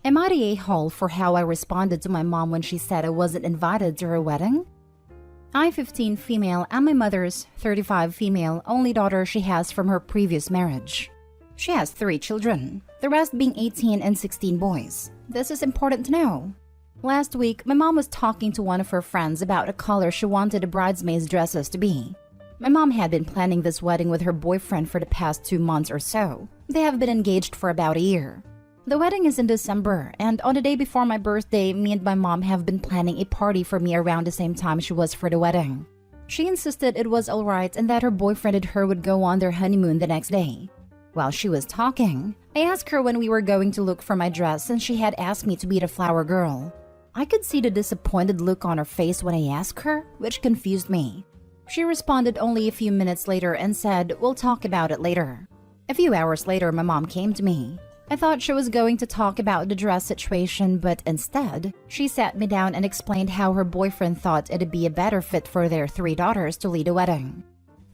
Am I the a-hole for how I responded to my mom when she said I wasn't invited to her wedding? I'm 15 female and my mother's 35 female, only daughter she has from her previous marriage. She has 3 children, the rest being 18 and 16 boys. This is important to know. Last week, my mom was talking to one of her friends about a color she wanted the bridesmaids' dresses to be. My mom had been planning this wedding with her boyfriend for the past 2 months or so. They have been engaged for about a year. The wedding is in December, and on the day before my birthday, me and my mom have been planning a party for me around the same time she was for the wedding. She insisted it was alright and that her boyfriend and her would go on their honeymoon the next day. While she was talking, I asked her when we were going to look for my dress since she had asked me to be the flower girl. I could see the disappointed look on her face when I asked her, which confused me. She responded only a few minutes later and said, "We'll talk about it later." A few hours later, my mom came to me. I thought she was going to talk about the dress situation, but instead, she sat me down and explained how her boyfriend thought it'd be a better fit for their 3 daughters to lead a wedding.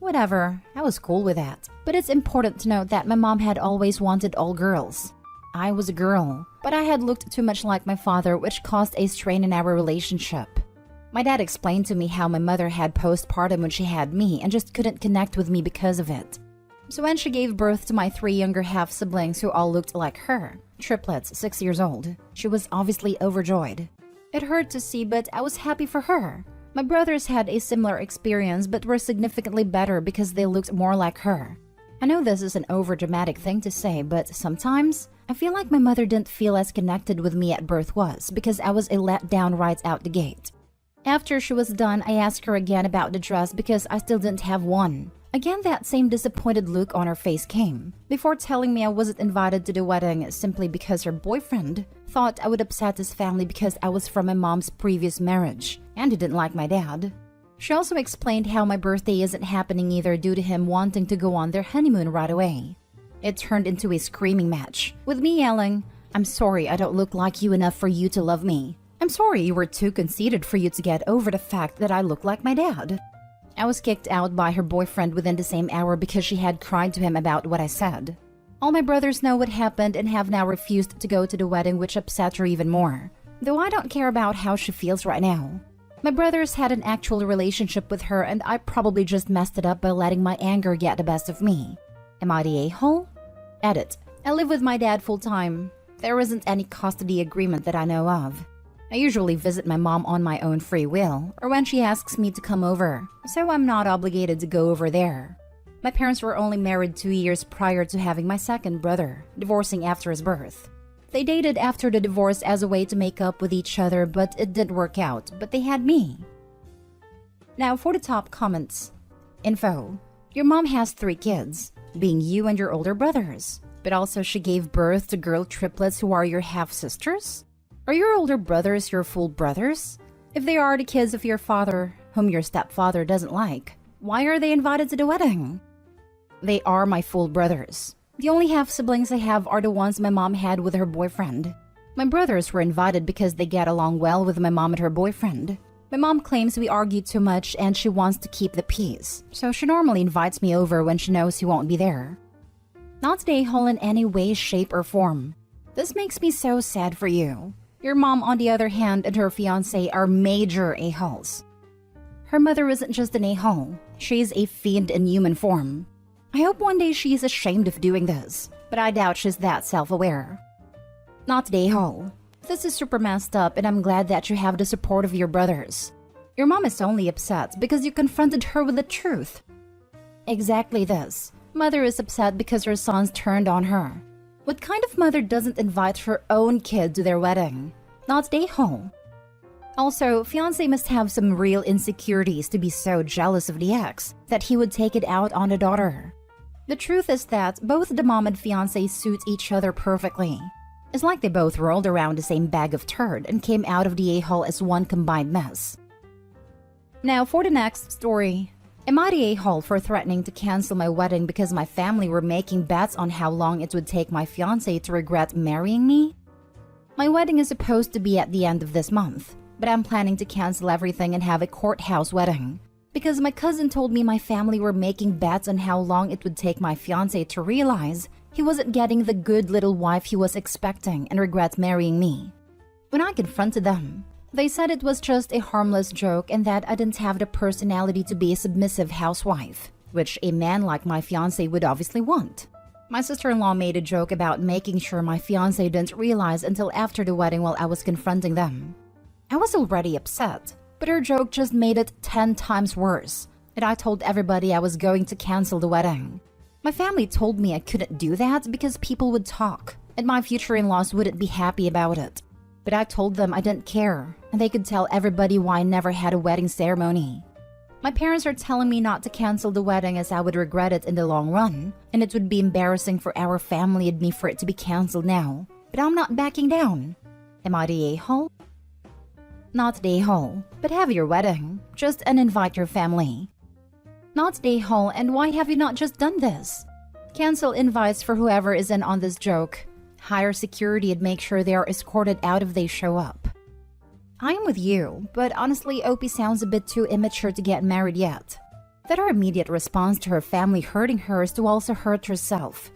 Whatever, I was cool with that. But it's important to note that my mom had always wanted all girls. I was a girl, but I had looked too much like my father, which caused a strain in our relationship. My dad explained to me how my mother had postpartum when she had me and just couldn't connect with me because of it. So when she gave birth to my 3 younger half-siblings who all looked like her, triplets 6 years old, she was obviously overjoyed. It hurt to see, but I was happy for her. My brothers had a similar experience but were significantly better because they looked more like her. I know this is an overdramatic thing to say, but sometimes I feel like my mother didn't feel as connected with me at birth was because I was a letdown right out the gate. After she was done, I asked her again about the dress because I still didn't have one. Again, that same disappointed look on her face came, before telling me I wasn't invited to the wedding simply because her boyfriend thought I would upset his family because I was from my mom's previous marriage, and he didn't like my dad. She also explained how my birthday isn't happening either due to him wanting to go on their honeymoon right away. It turned into a screaming match, with me yelling, "I'm sorry I don't look like you enough for you to love me. I'm sorry you were too conceited for you to get over the fact that I look like my dad." I was kicked out by her boyfriend within the same hour because she had cried to him about what I said. All my brothers know what happened and have now refused to go to the wedding, which upset her even more, though I don't care about how she feels right now. My brothers had an actual relationship with her and I probably just messed it up by letting my anger get the best of me. Am I the a-hole? Edit. I live with my dad full-time. There isn't any custody agreement that I know of. I usually visit my mom on my own free will, or when she asks me to come over, so I'm not obligated to go over there. My parents were only married 2 years prior to having my second brother, divorcing after his birth. They dated after the divorce as a way to make up with each other, but it didn't work out, but they had me. Now for the top comments. Info. Your mom has 3 kids, being you and your older brothers, but also she gave birth to girl triplets who are your half-sisters? Are your older brothers your full brothers? If they are the kids of your father, whom your stepfather doesn't like, why are they invited to the wedding? They are my full brothers. The only half-siblings I have are the ones my mom had with her boyfriend. My brothers were invited because they get along well with my mom and her boyfriend. My mom claims we argue too much and she wants to keep the peace, so she normally invites me over when she knows he won't be there. Not the a-hole in any way, shape, or form. This makes me so sad for you. Your mom, on the other hand, and her fiancé are major a-holes. Her mother isn't just an a-hole, she's a fiend in human form. I hope one day she is ashamed of doing this, but I doubt she's that self-aware. Not the a-hole. This is super messed up and I'm glad that you have the support of your brothers. Your mom is only upset because you confronted her with the truth. Exactly this. Mother is upset because her sons turned on her. What kind of mother doesn't invite her own kid to their wedding? Not the a-hole. Also, fiancé must have some real insecurities to be so jealous of the ex that he would take it out on the daughter. The truth is that both the mom and fiancé suit each other perfectly. It's like they both rolled around the same bag of turd and came out of the a-hole as one combined mess. Now for the next story. Am I the a-hole for threatening to cancel my wedding because my family were making bets on how long it would take my fiancé to regret marrying me? My wedding is supposed to be at the end of this month, but I'm planning to cancel everything and have a courthouse wedding. Because my cousin told me my family were making bets on how long it would take my fiancé to realize he wasn't getting the good little wife he was expecting and regret marrying me. When I confronted them, they said it was just a harmless joke and that I didn't have the personality to be a submissive housewife, which a man like my fiancé would obviously want. My sister-in-law made a joke about making sure my fiancé didn't realize until after the wedding while I was confronting them. I was already upset, but her joke just made it 10 times worse, and I told everybody I was going to cancel the wedding. My family told me I couldn't do that because people would talk, and my future in-laws wouldn't be happy about it. But I told them I didn't care, and they could tell everybody why I never had a wedding ceremony. My parents are telling me not to cancel the wedding as I would regret it in the long run, and it would be embarrassing for our family and me for it to be canceled now. But I'm not backing down. Am I the a-hole? Not the a-hole, but have your wedding. Just uninvite your family. Not the a-hole, and why have you not just done this? Cancel invites for whoever is in on this joke. Hire security and make sure they are escorted out if they show up. I am with you, but honestly, Opie sounds a bit too immature to get married yet. That her immediate response to her family hurting her is to also hurt herself.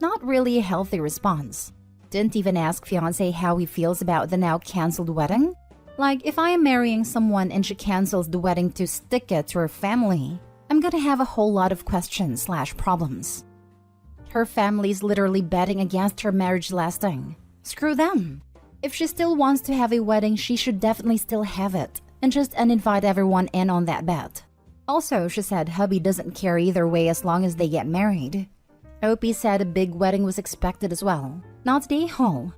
Not really a healthy response. Didn't even ask fiancé how he feels about the now cancelled wedding. Like, if I am marrying someone and she cancels the wedding to stick it to her family, I'm gonna have a whole lot of questions/problems. Her family's literally betting against her marriage lasting. Screw them. If she still wants to have a wedding, she should definitely still have it, and just uninvite everyone in on that bet. Also, she said hubby doesn't care either way as long as they get married. Opie said a big wedding was expected as well, not the a-hole.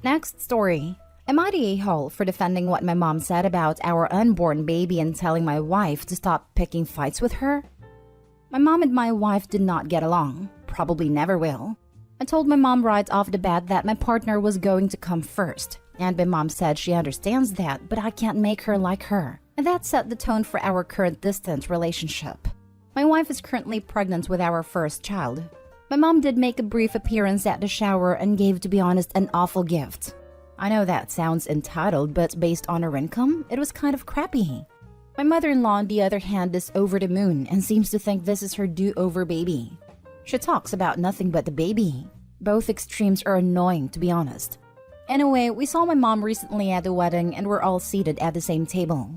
Next story. Am I the a-hole for defending what my mom said about our unborn baby and telling my wife to stop picking fights with her? My mom and my wife did not get along, probably never will. I told my mom right off the bat that my partner was going to come first, and my mom said she understands that, but I can't make her like her, and that set the tone for our current distant relationship. My wife is currently pregnant with our first child. My mom did make a brief appearance at the shower and gave, to be honest, an awful gift. I know that sounds entitled, but based on her income, it was kind of crappy. My mother-in-law, on the other hand, is over the moon and seems to think this is her do-over baby. She talks about nothing but the baby. Both extremes are annoying, to be honest. Anyway, we saw my mom recently at the wedding and we're all seated at the same table.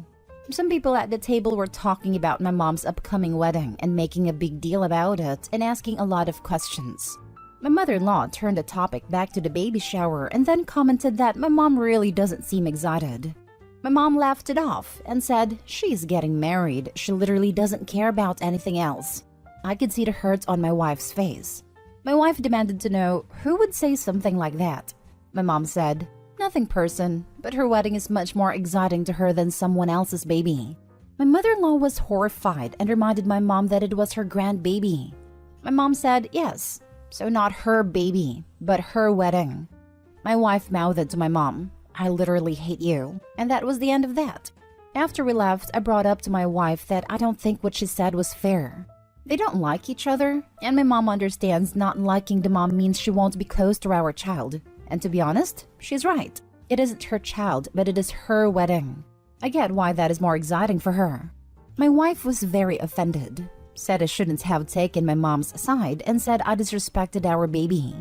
Some people at the table were talking about my mom's upcoming wedding and making a big deal about it and asking a lot of questions. My mother-in-law turned the topic back to the baby shower and then commented that my mom really doesn't seem excited. My mom laughed it off and said she's getting married, she literally doesn't care about anything else. I could see the hurt on my wife's face. My wife demanded to know who would say something like that. My mom said, nothing person, but her wedding is much more exciting to her than someone else's baby. My mother-in-law was horrified and reminded my mom that it was her grandbaby. My mom said yes, so not her baby, but her wedding. My wife mouthed to my mom, I literally hate you, and that was the end of that. After we left, I brought up to my wife that I don't think what she said was fair. They don't like each other, and my mom understands not liking the mom means she won't be close to our child. And to be honest, she's right. It isn't her child, but it is her wedding. I get why that is more exciting for her. My wife was very offended, said I shouldn't have taken my mom's side, and said I disrespected our baby.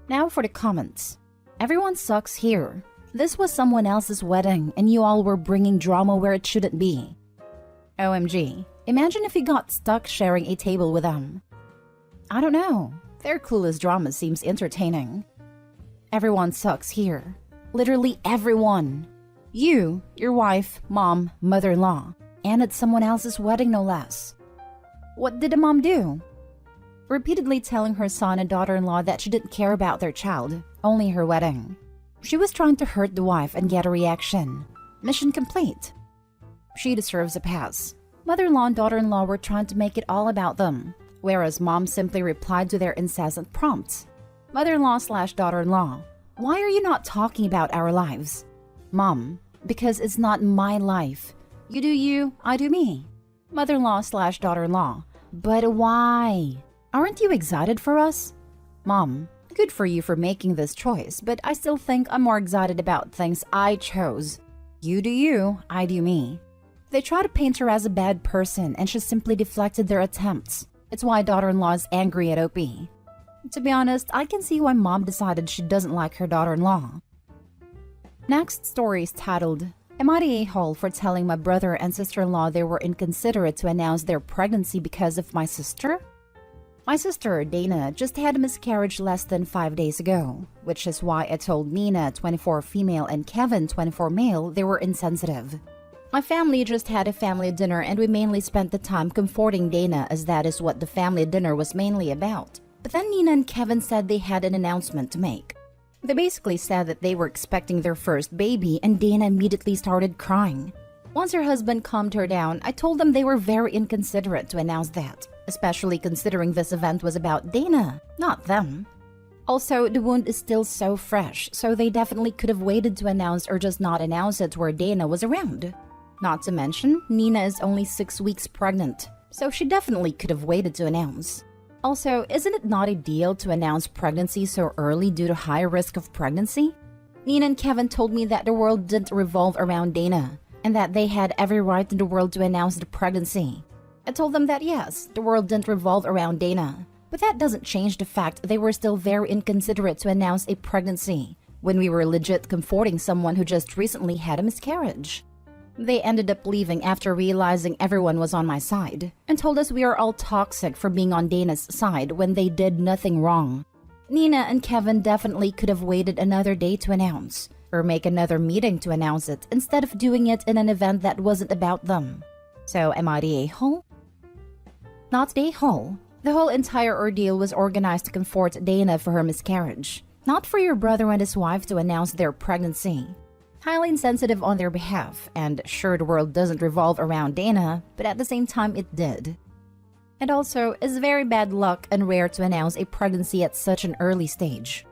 Now for the comments. Everyone sucks here. This was someone else's wedding, and you all were bringing drama where it shouldn't be. OMG. Imagine if you got stuck sharing a table with them. I don't know. Their clueless drama seems entertaining. Everyone sucks here. Literally everyone. You, your wife, mom, mother-in-law, and it's someone else's wedding no less. What did the mom do? Repeatedly telling her son and daughter-in-law that she didn't care about their child, only her wedding. She was trying to hurt the wife and get a reaction. Mission complete. She deserves a pass. Mother-in-law and daughter-in-law were trying to make it all about them, whereas mom simply replied to their incessant prompts. Mother-in-law/daughter-in-law, why are you not talking about our lives? Mom, because it's not my life. You do you, I do me. Mother-in-law/daughter-in-law, but why? Aren't you excited for us? Mom, good for you for making this choice, but I still think I'm more excited about things I chose. You do you, I do me. They try to paint her as a bad person and she simply deflected their attempts. It's why daughter-in-law is angry at OP. To be honest, I can see why mom decided she doesn't like her daughter-in-law. Next story is titled, Am I the a-hole for telling my brother and sister-in-law they were inconsiderate to announce their pregnancy because of my sister? My sister, Dana, just had a miscarriage less than 5 days ago, which is why I told Nina, 24 female, and Kevin, 24 male, they were insensitive. My family just had a family dinner and we mainly spent the time comforting Dana as that is what the family dinner was mainly about. But then Nina and Kevin said they had an announcement to make. They basically said that they were expecting their first baby and Dana immediately started crying. Once her husband calmed her down, I told them they were very inconsiderate to announce that, especially considering this event was about Dana, not them. Also, the wound is still so fresh, so they definitely could have waited to announce or just not announce it where Dana was around. Not to mention, Nina is only 6 weeks pregnant, so she definitely could have waited to announce. Also, isn't it not ideal to announce pregnancy so early due to high risk of pregnancy? Nina and Kevin told me that the world didn't revolve around Dana, and that they had every right in the world to announce the pregnancy. I told them that yes, the world didn't revolve around Dana, but that doesn't change the fact they were still very inconsiderate to announce a pregnancy, when we were legit comforting someone who just recently had a miscarriage. They ended up leaving after realizing everyone was on my side, and told us we are all toxic for being on Dana's side when they did nothing wrong. Nina and Kevin definitely could have waited another day to announce, or make another meeting to announce it instead of doing it in an event that wasn't about them. So am I the a-hole? Not the a-hole. The whole entire ordeal was organized to comfort Dana for her miscarriage, not for your brother and his wife to announce their pregnancy. Highly insensitive on their behalf, and sure the world doesn't revolve around Dana, but at the same time it did. And also, it's very bad luck and rare to announce a pregnancy at such an early stage.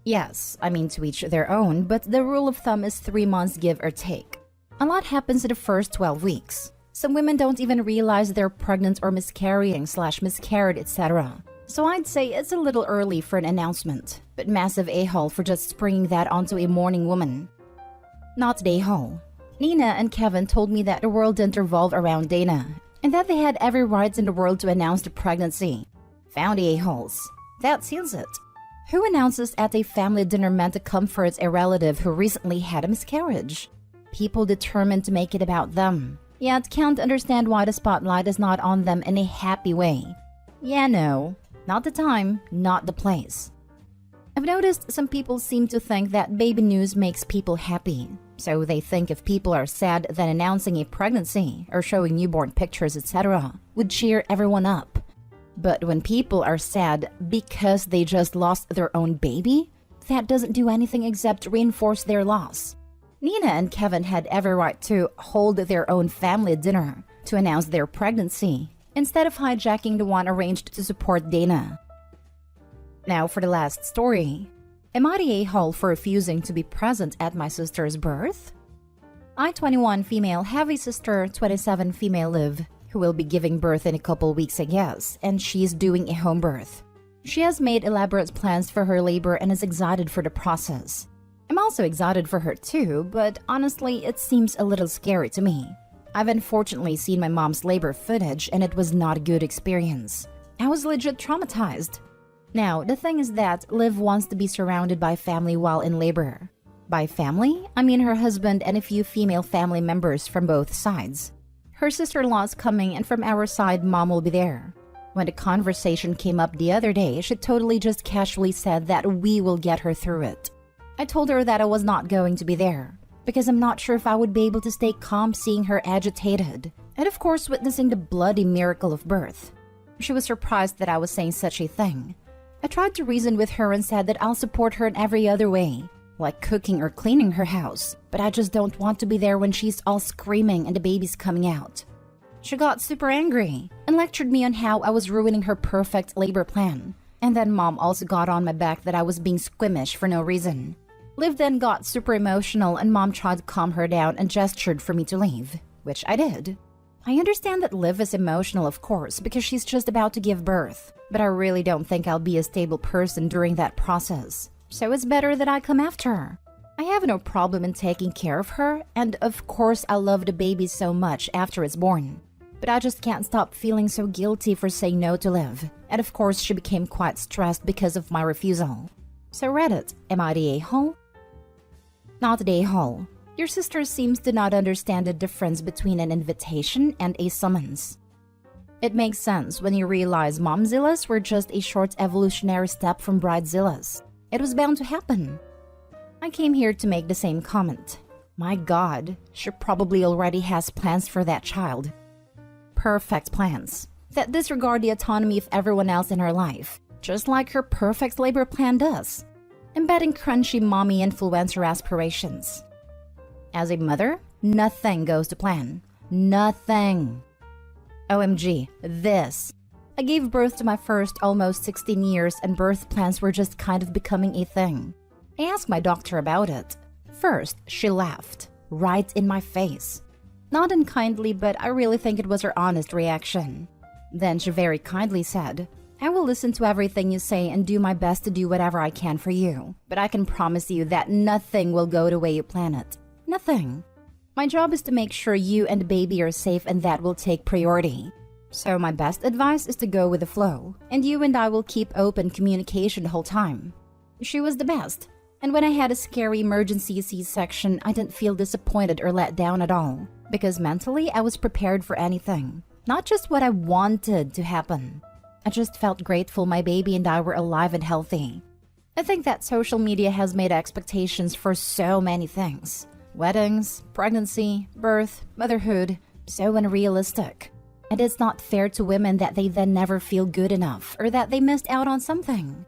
Yes, I mean to each their own, but the rule of thumb is 3 months give or take. A lot happens in the first 12 weeks. Some women don't even realize they're pregnant or miscarried, etc. So I'd say it's a little early for an announcement, but massive a-hole for just springing that onto a mourning woman. Not the a-hole. Nina and Kevin told me that the world didn't revolve around Dana, and that they had every right in the world to announce the pregnancy. Found the a-holes. That seals it. Who announces at a family dinner meant to comfort a relative who recently had a miscarriage? People determined to make it about them. Yet can't understand why the spotlight is not on them in a happy way. Yeah, no. Not the time, not the place. I've noticed some people seem to think that baby news makes people happy. So they think if people are sad, then announcing a pregnancy or showing newborn pictures, etc. would cheer everyone up. But when people are sad because they just lost their own baby, that doesn't do anything except reinforce their loss. Nina and Kevin had every right to hold their own family dinner to announce their pregnancy, instead of hijacking the one arranged to support Dana. Now for the last story. Am I the a-hole for refusing to be present at my sister's birth? I, 21 female, have a sister, 27 female live, who will be giving birth in a couple weeks I guess, and she's doing a home birth. She has made elaborate plans for her labor and is excited for the process. I'm also excited for her too, but honestly it seems a little scary to me. I've unfortunately seen my mom's labor footage and it was not a good experience. I was legit traumatized. Now, the thing is that Liv wants to be surrounded by family while in labor. By family, I mean her husband and a few female family members from both sides. Her sister-in-law is coming and from our side, mom will be there. When the conversation came up the other day, she totally just casually said that we will get her through it. I told her that I was not going to be there, because I'm not sure if I would be able to stay calm seeing her agitated, and of course witnessing the bloody miracle of birth. She was surprised that I was saying such a thing. I tried to reason with her and said that I'll support her in every other way, like cooking or cleaning her house, but I just don't want to be there when she's all screaming and the baby's coming out. She got super angry and lectured me on how I was ruining her perfect labor plan, and then mom also got on my back that I was being squeamish for no reason. Liv then got super emotional and mom tried to calm her down and gestured for me to leave, which I did. I understand that Liv is emotional, of course, because she's just about to give birth, but I really don't think I'll be a stable person during that process, so it's better that I come after her. I have no problem in taking care of her, and of course I love the baby so much after it's born. But I just can't stop feeling so guilty for saying no to Liv, and of course she became quite stressed because of my refusal. So Reddit, am I the a-hole? Not the a-hole. Your sister seems to not understand the difference between an invitation and a summons. It makes sense when you realize momzillas were just a short evolutionary step from bridezillas. It was bound to happen. I came here to make the same comment. My God, she probably already has plans for that child. Perfect plans that disregard the autonomy of everyone else in her life, just like her perfect labor plan does, embedding crunchy mommy influencer aspirations. As a mother, nothing goes to plan. Nothing. OMG, this. I gave birth to my first almost 16 years and birth plans were just kind of becoming a thing. I asked my doctor about it. First, she laughed, right in my face. Not unkindly, but I really think it was her honest reaction. Then she very kindly said, I will listen to everything you say and do my best to do whatever I can for you. But I can promise you that nothing will go the way you plan it. Nothing. My job is to make sure you and the baby are safe and that will take priority. So my best advice is to go with the flow, and you and I will keep open communication the whole time. She was the best, and when I had a scary emergency C-section, I didn't feel disappointed or let down at all, because mentally I was prepared for anything, not just what I wanted to happen. I just felt grateful my baby and I were alive and healthy. I think that social media has made expectations for so many things. Weddings, pregnancy, birth, motherhood, so unrealistic. And it's not fair to women that they then never feel good enough or that they missed out on something.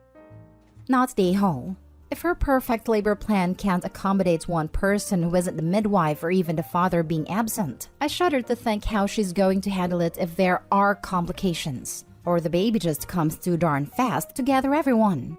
Not the whole. If her perfect labor plan can't accommodate one person who isn't the midwife or even the father being absent, I shudder to think how she's going to handle it if there are complications, or the baby just comes too darn fast to gather everyone.